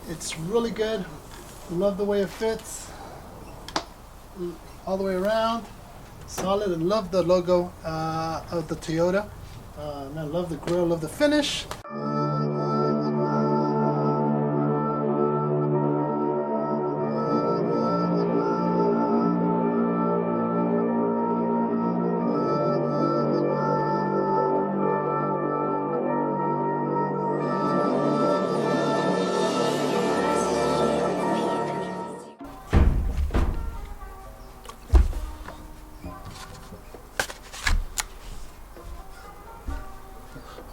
It's really good. Love the way it fits all the way around. Solid. I love the logo of the Toyota. I love the grill, love the finish.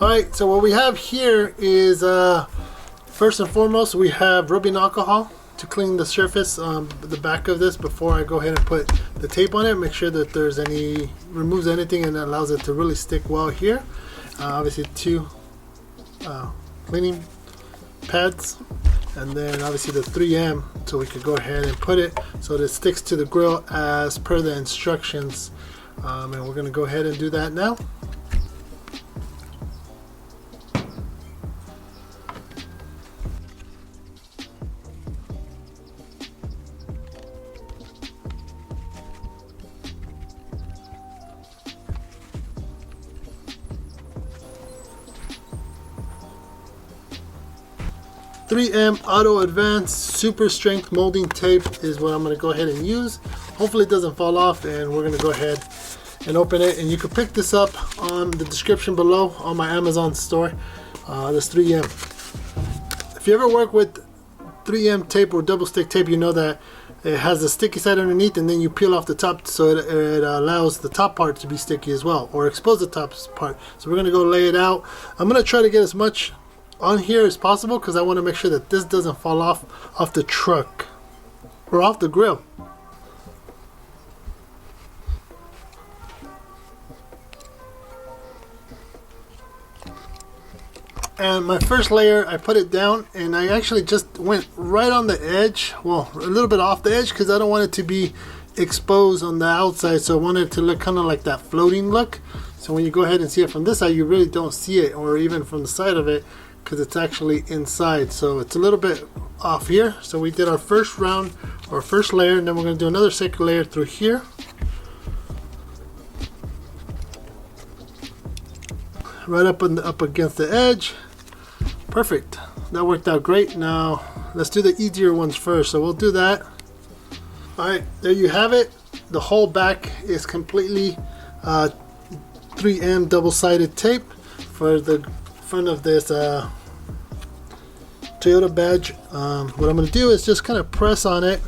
'Alright, so what we have here is first and foremost we have rubbing alcohol to clean the surface, the back of this before I go ahead and put the tape on it. Make sure that there's removes anything and allows it to really stick well here. Obviously 2 cleaning pads, and then obviously the 3M so we could go ahead and put it so that it sticks to the grill as per the instructions, and we're going to go ahead and do that now. .3M Auto Advanced Super Strength Molding Tape is what I'm going to go ahead and use. Hopefully it doesn't fall off, and we're going to go ahead and open it. And you can pick this up on the description below on my Amazon store. This 3M. If you ever work with 3M tape or double stick tape, you know that it has a sticky side underneath, and then you peel off the top so it allows the top part to be sticky as well, or expose the top part. So we're going to go lay it out. I'm going to try to get as much on here as possible because I want to make sure that this doesn't fall off the truck or off the grill. And my first layer, I put it down, and I actually just went right on the edge, well, a little bit off the edge, because I don't want it to be exposed on the outside, so I want it to look kind of like that floating look. So when you go ahead and see it from this side, you really don't see it, or even from the side of it, because it's actually inside. So it's a little bit off here. So we did our first round, or first layer, and then we're going to do another second layer through here. Right up against the edge. Perfect. That worked out great. Now let's do the easier ones first. So we'll do that. Alright, there you have it. The whole back is completely 3M double-sided tape for the front of this Toyota badge. What I'm going to do is just kind of press on it.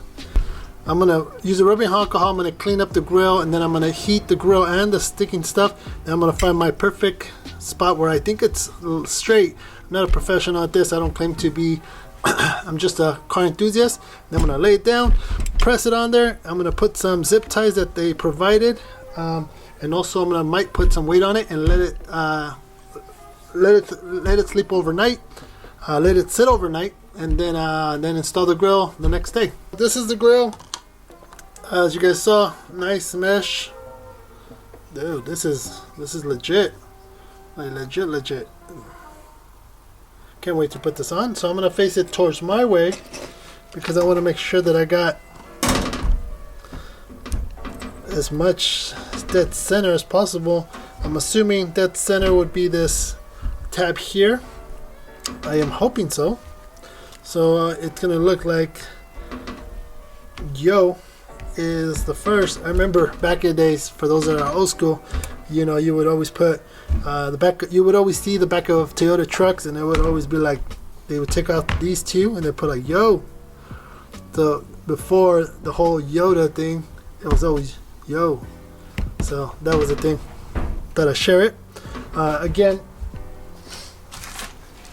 I'm going to use a rubbing alcohol. I'm going to clean up the grill, and then I'm going to heat the grill and the sticking stuff. And I'm going to find my perfect spot where I think it's straight. I'm not a professional at this. I don't claim to be. I'm just a car enthusiast. Then I'm going to lay it down, press it on there. I'm going to put some zip ties that they provided, and also I'm going to might put some weight on it and let it sleep overnight. Let it sit overnight, and then install the grill the next day. This is the grill. As you guys saw, nice mesh. Dude, this is legit. Like legit. Can't wait to put this on. So I'm gonna face it towards my way because I want to make sure that I got as much dead center as possible. I'm assuming dead center would be this tab here. I am hoping so. So it's gonna look like Yo is the first. I remember back in the days, for those that are old school, you know, you would always put the back. You would always see the back of Toyota trucks, and it would always be like they would take out these two and they put like Yo. So before the whole Yoda thing, it was always Yo. So that was the thing. Thought I'd share it. Again,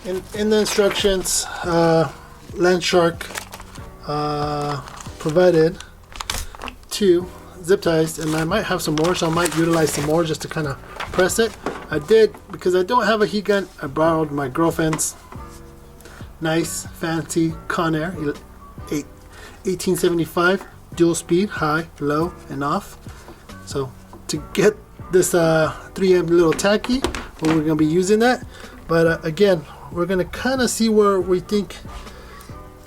in the instructions, Landshark provided 2 zip ties, and I might have some more, so I might utilize some more just to kind of press it. I did, because I don't have a heat gun, I borrowed my girlfriend's nice fancy Conair 1875 dual speed, high, low, and off. So to get this 3M little tacky, we're going to be using that. But again, we're going to kind of see where we think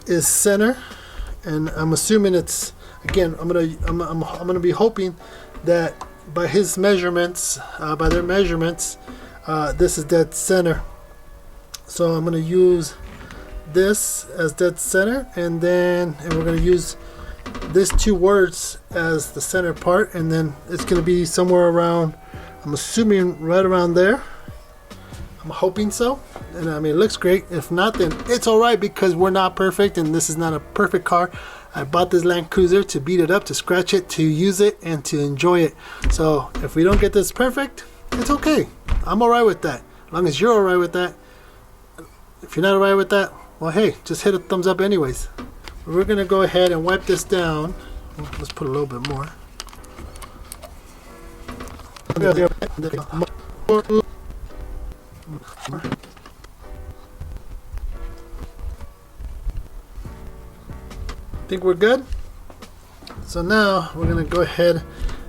is center, and I'm assuming it's, again, I'm gonna be hoping that by his measurements, by their measurements, this is dead center. So I'm gonna use this as dead center, and we're gonna use these two words as the center part, and then it's gonna be somewhere around, I'm assuming right around there. I'm hoping so, and I mean, it looks great. If not, then it's all right, because we're not perfect, and this is not a perfect car. I bought this Land Cruiser to beat it up, to scratch it, to use it, and to enjoy it. So if we don't get this perfect, it's okay. I'm all right with that, as long as you're all right with that. If you're not all right with that, well, hey, just hit a thumbs up anyways. We're gonna go ahead and wipe this down. Let's put a little bit more. Think we're good. So now we're gonna go ahead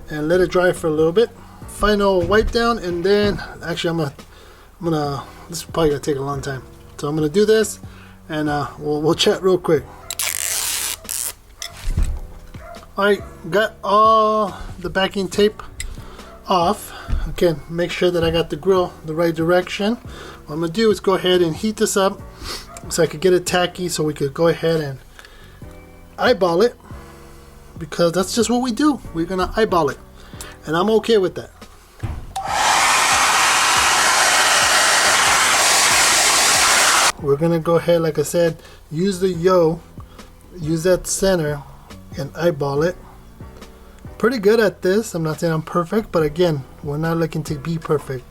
and let it dry for a little bit. Final wipe down, and then actually I'm gonna this is probably gonna take a long time, so I'm gonna do this, and we'll chat real quick. Alright, got all the backing tape off. Again, make sure that I got the grill the right direction. What I'm gonna do is go ahead and heat this up so I could get it tacky, so we could go ahead and eyeball it, because that's just what we do. We're gonna eyeball it, and I'm okay with that. We're gonna go ahead, like I said, use the use that center and eyeball it. Pretty good at this. I'm not saying I'm perfect, but again, we're not looking to be perfect.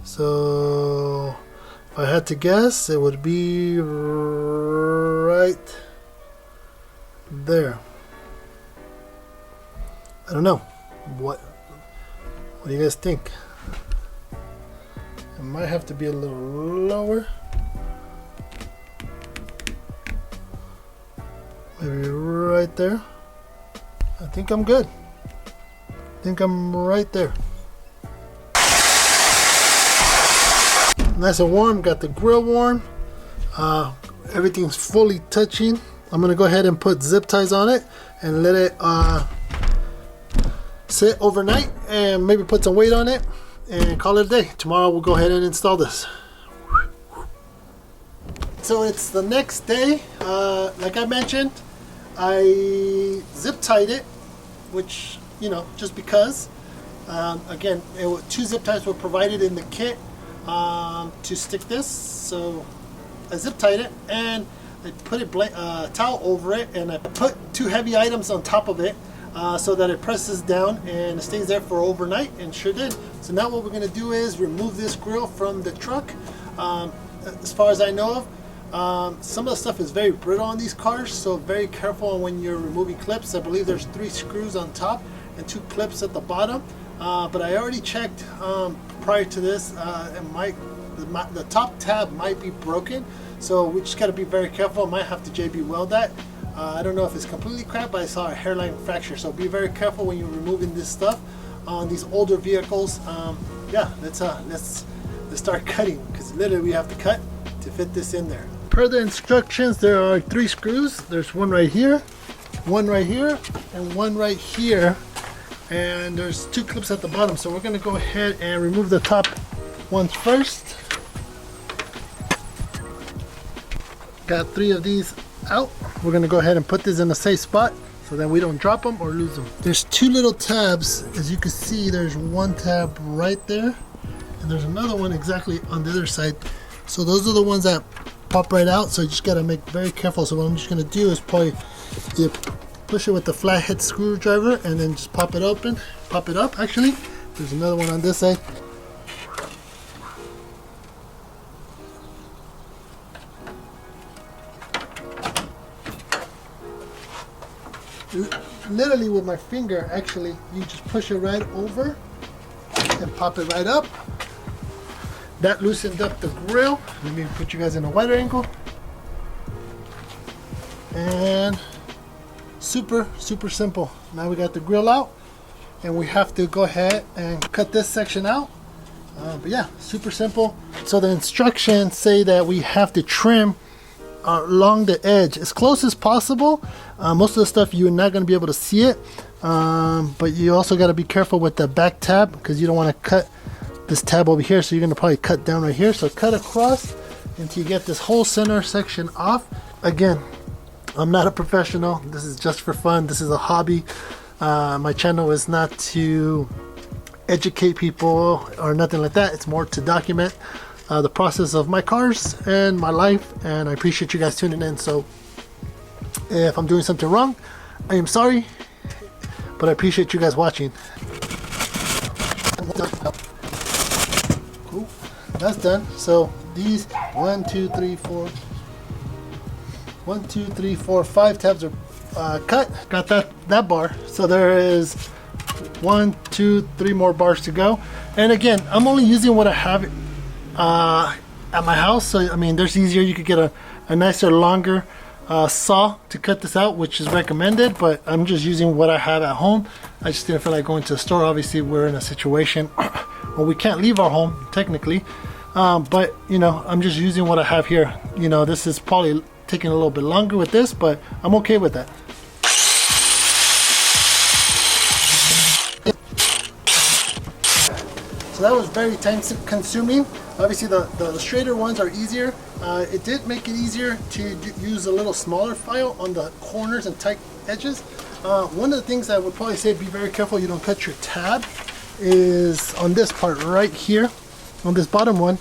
So if I had to guess, it would be right there. I don't know. What do you guys think? It might have to be a little lower. Maybe right there. I think I'm good. I think I'm right there. Nice and warm. Got the grill warm. Everything's fully touching. I'm gonna go ahead and put zip ties on it and let it sit overnight, and maybe put some weight on it and call it a day. Tomorrow we'll go ahead and install this. So it's the next day. Like I mentioned, I zip tied it, which, you know, just because. Again, two zip ties were provided in the kit to stick this, so I zip tied it, and I put a towel over it, and I put two heavy items on top of it so that it presses down and it stays there for overnight, and sure did. So now what we're going to do is remove this grill from the truck. As far as I know of, some of the stuff is very brittle on these cars, so very careful when you're removing clips. I believe there's 3 screws on top and 2 clips at the bottom, but I already checked prior to this, and the top tab might be broken, so we just got to be very careful. I might have to JB weld that. I don't know if it's completely cracked, but I saw a hairline fracture, so be very careful when you're removing this stuff on these older vehicles. Yeah, let's start cutting, because literally we have to cut to fit this in there. Per the instructions, there are 3 screws. There's one right here, one right here, and one right here, and there's 2 clips at the bottom. So we're going to go ahead and remove the top ones first. Got 3 of these out. We're going to go ahead and put this in a safe spot so that we don't drop them or lose them. There's 2 little tabs. As you can see, there's one tab right there, and there's another one exactly on the other side. So those are the ones that pop right out, so you just got to make very careful. So what I'm just going to do is probably push it with the flathead screwdriver and then just pop it open, pop it up. Actually, there's another one on this side. Literally with my finger, actually, you just push it right over and pop it right up. That loosened up the grill. Let me put you guys in a wider angle. And super simple. Now we got the grill out, and we have to go ahead and cut this section out. But yeah, super simple. So the instructions say that we have to trim along the edge as close as possible. Most of the stuff you're not going to be able to see it, but you also got to be careful with the back tab because you don't want to cut this tab over here, so you're going to probably cut down right here. So cut across until you get this whole center section off. Again, I'm not a professional. This is just for fun. This is a hobby. My channel is not to educate people or nothing like that. It's more to document the process of my cars and my life, and I appreciate you guys tuning in. So if I'm doing something wrong, I am sorry, but I appreciate you guys watching. Cool, that's done. So these 5 tabs are cut. Got that bar. So there is 1, 2, 3 more bars to go. And again, I'm only using what I have at my house. So I mean, there's easier. You could get a nicer, longer saw to cut this out, which is recommended, but I'm just using what I have at home. I just didn't feel like going to the store. Obviously, we're in a situation where we can't leave our home technically, but you know, I'm just using what I have here. You know, this is probably taking a little bit longer with this, but I'm okay with that. So that was very time consuming. Obviously the straighter ones are easier. It did make it easier to use a little smaller file on the corners and tight edges. One of the things I would probably say, be very careful you don't cut your tab, is on this part right here, on this bottom one.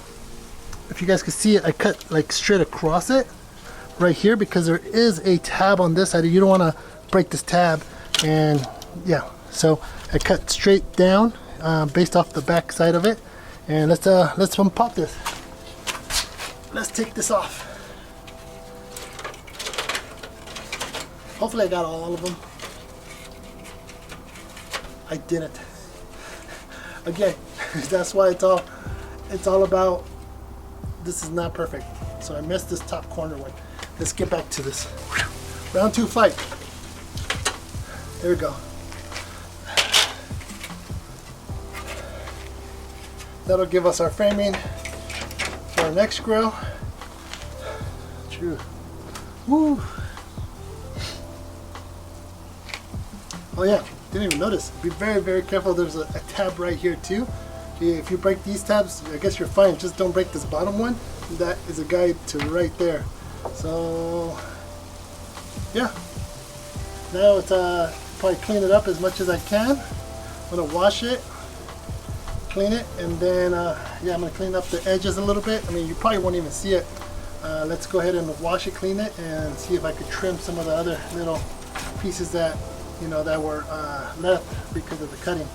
If you guys can see it, I cut like straight across it right here because there is a tab on this side. You don't want to break this tab, and yeah, so I cut straight down based off the back side of it. And let's unpop this. Let's take this off. Hopefully I got all of them. I didn't. Again, that's why it's all about, this is not perfect. So I missed this top corner one. Let's get back to this. Round 2 flight. There we go. That'll give us our framing for our next grill. True. Woo. Oh yeah, didn't even notice. Be very, very careful. There's a tab right here too. If you break these tabs, I guess you're fine. Just don't break this bottom one. That is a guide to right there. So yeah. Now it's probably clean it up as much as I can. I'm gonna wash it, clean it, and then yeah, I'm gonna clean up the edges a little bit. I mean, you probably won't even see it. Let's go ahead and wash it, clean it, and see if I could trim some of the other little pieces that, you know, that were left because of the cutting.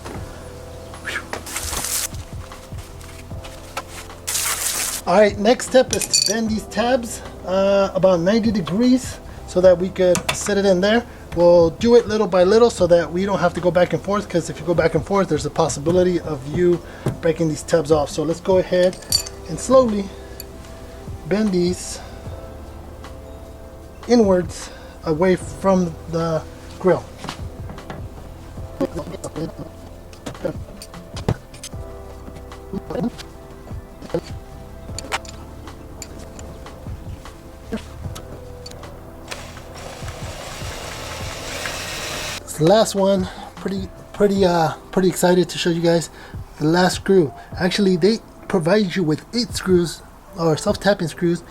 All right, next step is to bend these tabs about 90 degrees so that we could set it in there. We'll do it little by little so that we don't have to go back and forth, because if you go back and forth, there's a possibility of you breaking these tabs off. So let's go ahead and slowly bend these inwards away from the grill. The last one, pretty excited to show you guys the last screw. Actually, they provide you with 8 screws or self-tapping screws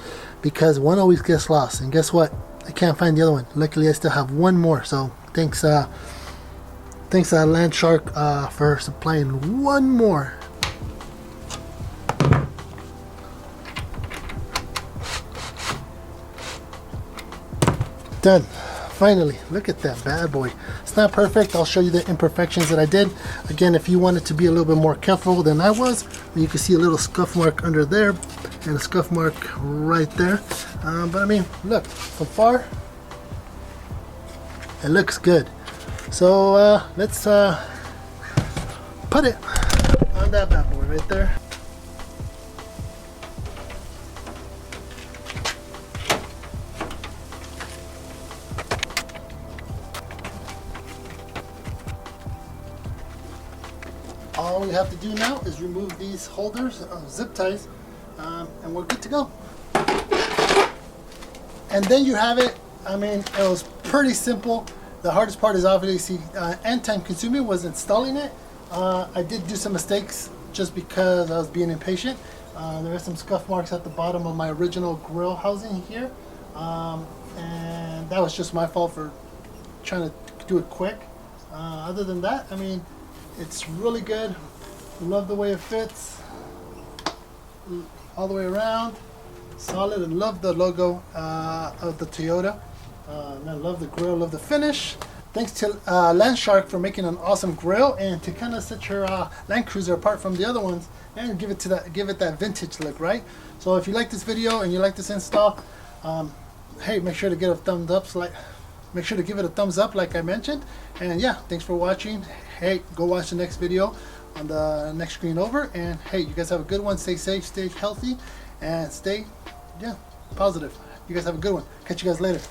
because one always gets lost. And guess what? I can't find the other one. Luckily, I still have one more. So thanks Land Shark for supplying one more. Done. Finally, look at that bad boy. It's not perfect. I'll show you the imperfections that I did. Again, if you wanted to be a little bit more careful than I was, you can see a little scuff mark under there and a scuff mark right there. But I mean, look, from far, it looks good. So let's put it on that bad boy right there. All we have to do now is remove these holders, zip ties, and we're good to go. And and then you have it. I mean, it was pretty simple. The hardest part is obviously and time consuming was installing it. I did do some mistakes just because I was being impatient. There are some scuff marks at the bottom of my original grill housing here, and that was just my fault for trying to do it quick. Other than that, I mean, it's really good. Love the way it fits all the way around. Solid, and love the logo of the Toyota. And I love the grill, love the finish. Thanks to Landshark for making an awesome grill and to kind of set your Land Cruiser apart from the other ones and give it that vintage look, right? So if you like this video and you like this install, hey, make sure to give it a thumbs up. Make sure to give it a thumbs up, like I mentioned. And yeah, thanks for watching. Hey, go watch the next video on the next screen over. And hey, you guys have a good one. Stay safe, stay healthy, and stay positive. You guys have a good one. Catch you guys later.